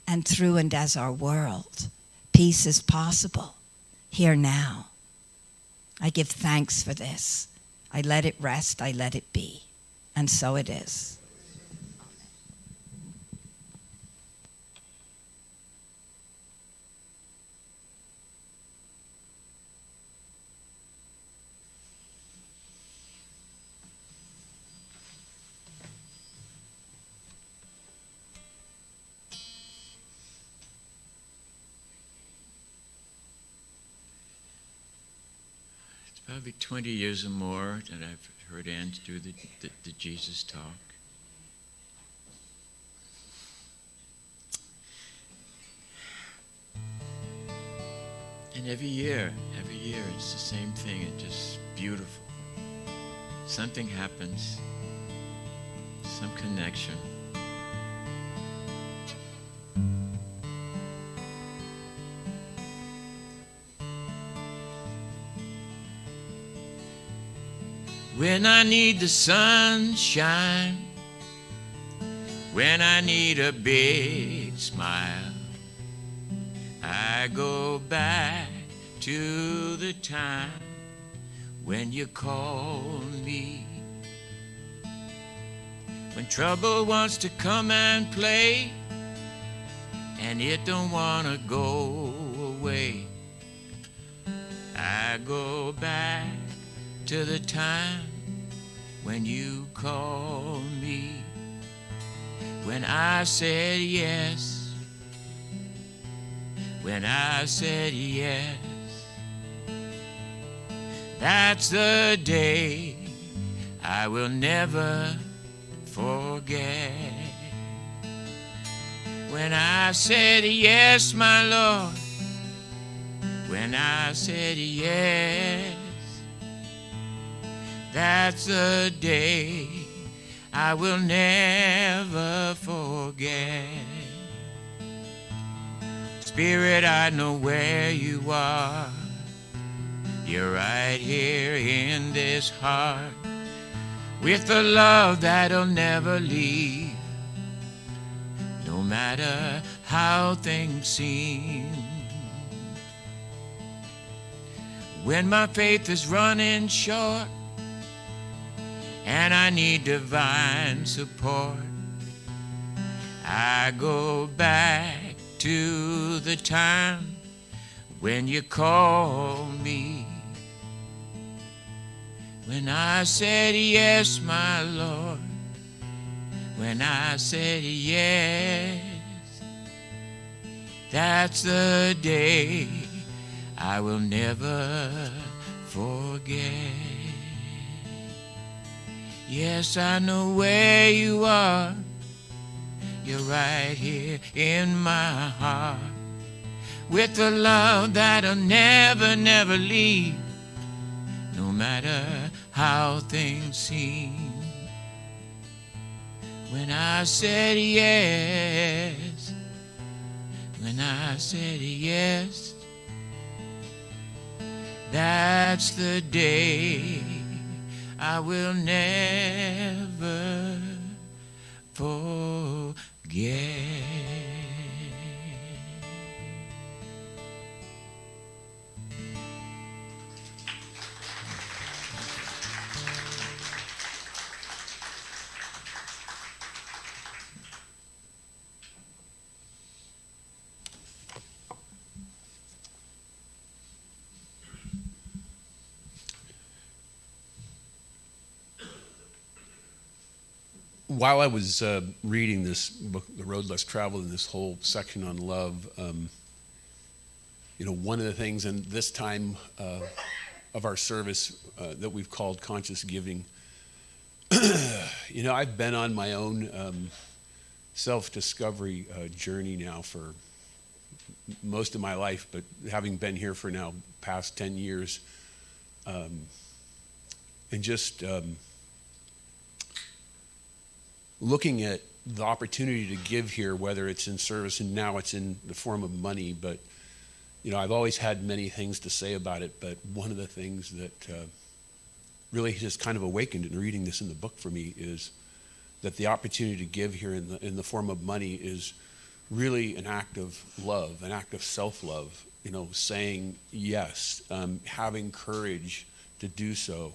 and through and as our world. Peace is possible here now. I give thanks for this. I let it rest, I let it be. And so it is. Probably 20 years or more that I've heard Ann do the Jesus talk. And every year, it's the same thing. It's just beautiful. Something happens, some connection. When I need the sunshine, when I need a big smile, I go back to the time when you call me. When trouble wants to come and play, and it don't want to go away, I go back to the time when you called me. When I said yes, when I said yes, that's the day I will never forget. When I said yes, my Lord, when I said yes, that's the day I will never forget. Spirit, I know where you are. You're right here in this heart, with a love that'll never leave, no matter how things seem. When my faith is running short and I need divine support, I go back to the time when you called me. When I said yes, my Lord, when I said yes, that's the day I will never forget. Yes, I know where you are. You're right here in my heart, with a love that'll never, never leave, no matter how things seem. When I said yes, when I said yes, that's the day I will never forget. While I was reading this book, The Road Less Traveled, in this whole section on love, one of the things in this time of our service that we've called conscious giving, I've been on my own self-discovery journey now for most of my life, but having been here for now past 10 years, and just looking at the opportunity to give here, whether it's in service, and now it's in the form of money, but I've always had many things to say about it, but one of the things that really has kind of awakened in reading this in the book for me is that the opportunity to give here in the form of money is really an act of love, an act of self-love, saying yes, having courage to do so,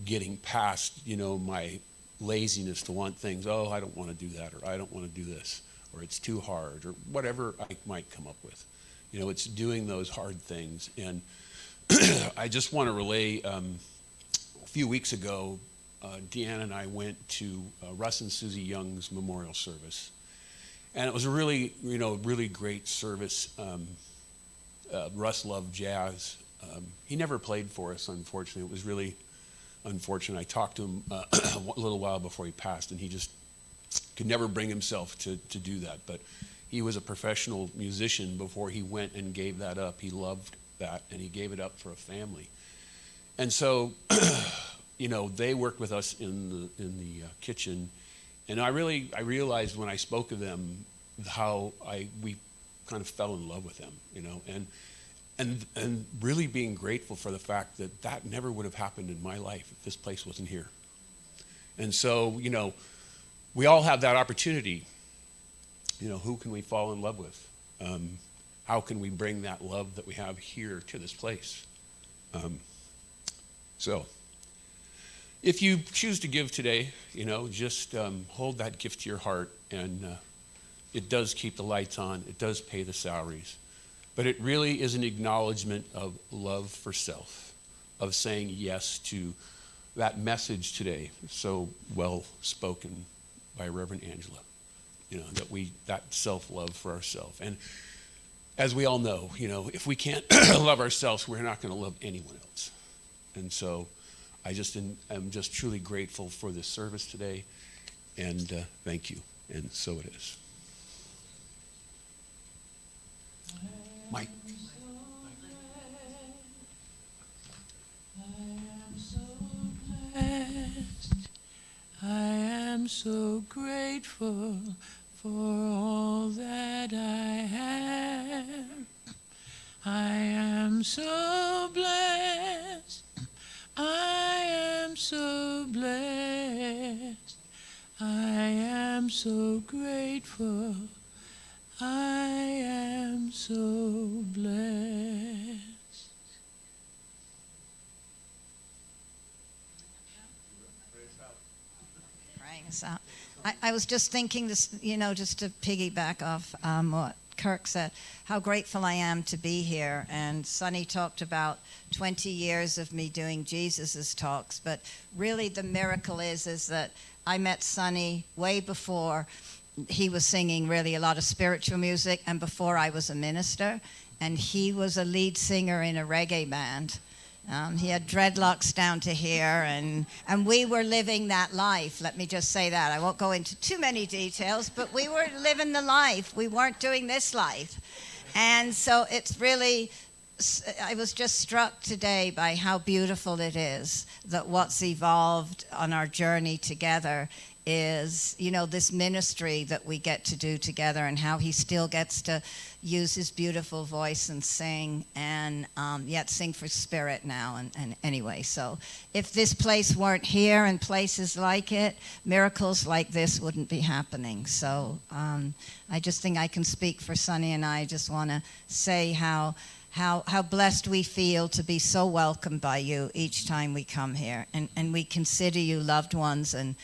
getting past, my laziness to want things. Oh, I don't want to do that, or I don't want to do this, or it's too hard, or whatever I might come up with. It's doing those hard things. And I just want to relay, a few weeks ago, Deanna and I went to Russ and Susie Young's memorial service. And it was a really, really great service. Russ loved jazz. He never played for us, unfortunately. It was really unfortunate. I talked to him a little while before he passed, and he just could never bring himself to do that. But he was a professional musician before he went and gave that up. He loved that, and he gave it up for a family. And so, they worked with us in the kitchen, and I realized when I spoke of them how we kind of fell in love with them, and really being grateful for the fact that never would have happened in my life if this place wasn't here. And so, we all have that opportunity. Who can we fall in love with? How can we bring that love that we have here to this place? So if you choose to give today, just hold that gift to your heart, and it does keep the lights on. It does pay the salaries. But it really is an acknowledgement of love for self, of saying yes to that message today, so well spoken by Reverend Angela, that self-love for ourselves. And as we all know, if we can't love ourselves, we're not going to love anyone else. And so I'm just truly grateful for this service today, and thank you. And so it is. Mike. I am so grateful for all that I have. I am so blessed. I am so blessed. I am so grateful. I am so blessed. Praying us out. I was just thinking this, just to piggyback off what Kirk said, how grateful I am to be here. And Sonny talked about 20 years of me doing Jesus's talks, but really the miracle is that I met Sonny way before he was singing really a lot of spiritual music, and before I was a minister, and he was a lead singer in a reggae band. He had dreadlocks down to here, and we were living that life. Let me just say that. I won't go into too many details, but we were living the life. We weren't doing this life. And so it's really, I was just struck today by how beautiful it is that what's evolved on our journey together is, this ministry that we get to do together, and how he still gets to use his beautiful voice and sing, and yet sing for spirit now. And anyway, so if this place weren't here and places like it, miracles like this wouldn't be happening. So I just think I can speak for Sonny and I just want to say how blessed we feel to be so welcomed by you each time we come here. And we consider you loved ones and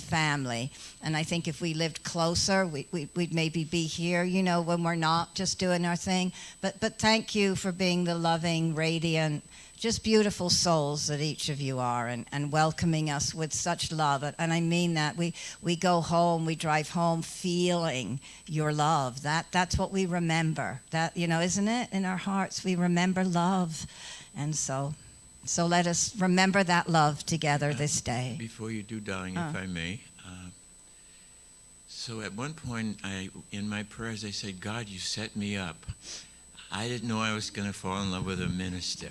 family. And I think if we lived closer, we'd maybe be here, when we're not just doing our thing. But thank you for being the loving, radiant, just beautiful souls that each of you are, and welcoming us with such love. And I mean that. We go home, we drive home feeling your love. That's what we remember. That, isn't it? In our hearts, we remember love. And so let us remember that love together this day. Before you do, darling, if I may. So at one point, in my prayers, I said, God, you set me up. I didn't know I was going to fall in love with a minister.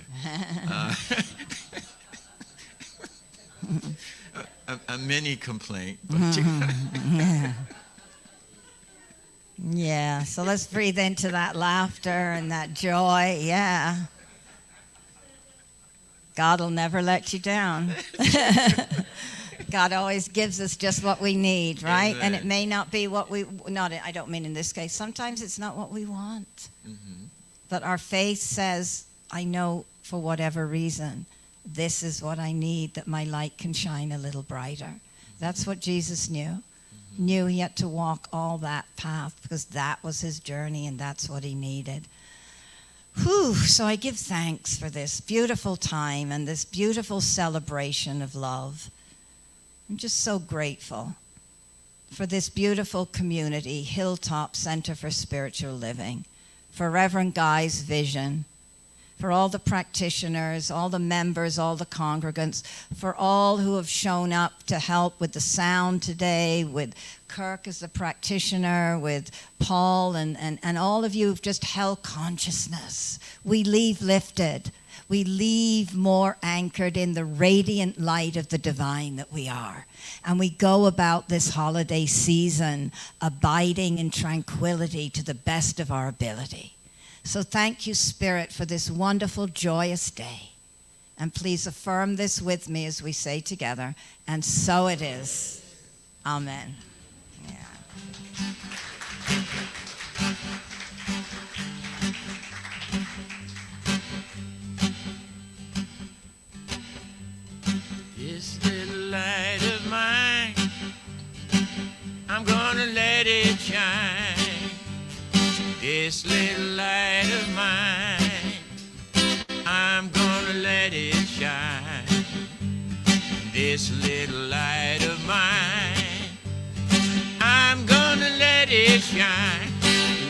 A mini complaint. But Yeah. Yeah, so let's breathe into that laughter and that joy. Yeah. God will never let you down. God always gives us just what we need, right? Amen. And it may not be what I don't mean in this case. Sometimes it's not what we want. Mm-hmm. But our faith says, I know for whatever reason, this is what I need, that my light can shine a little brighter. That's what Jesus knew. Mm-hmm. Knew he had to walk all that path because that was his journey and that's what he needed. Whew, so I give thanks for this beautiful time and this beautiful celebration of love. I'm just so grateful for this beautiful community, Hilltop Center for Spiritual Living, for Reverend Guy's vision, for all the practitioners, all the members, all the congregants, for all who have shown up to help with the sound today, with Kirk as the practitioner, with Paul, and all of you who've just held consciousness. We leave lifted. We leave more anchored in the radiant light of the divine that we are. And we go about this holiday season abiding in tranquility to the best of our ability. So thank you, Spirit, for this wonderful, joyous day. And please affirm this with me as we say together, and so it is. Amen. Yeah. this little light of mine, I'm gonna let it shine. This little light of mine, I'm gonna let it shine. This little light of mine, I'm gonna let it shine.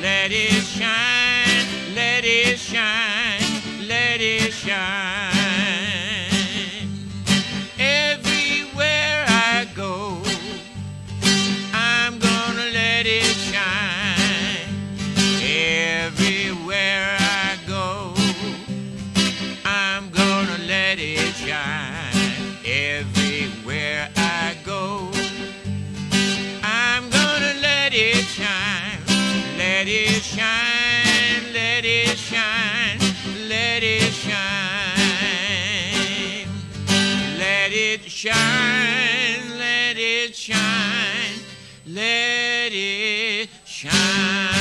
Let it shine, let it shine, let it shine. Everywhere I go, I'm gonna let it shine. Everywhere I go, I'm gonna let it shine. Everywhere I go, I'm gonna let it shine. Let it shine, let it shine, let it shine. Let it shine, let it shine, let it shine.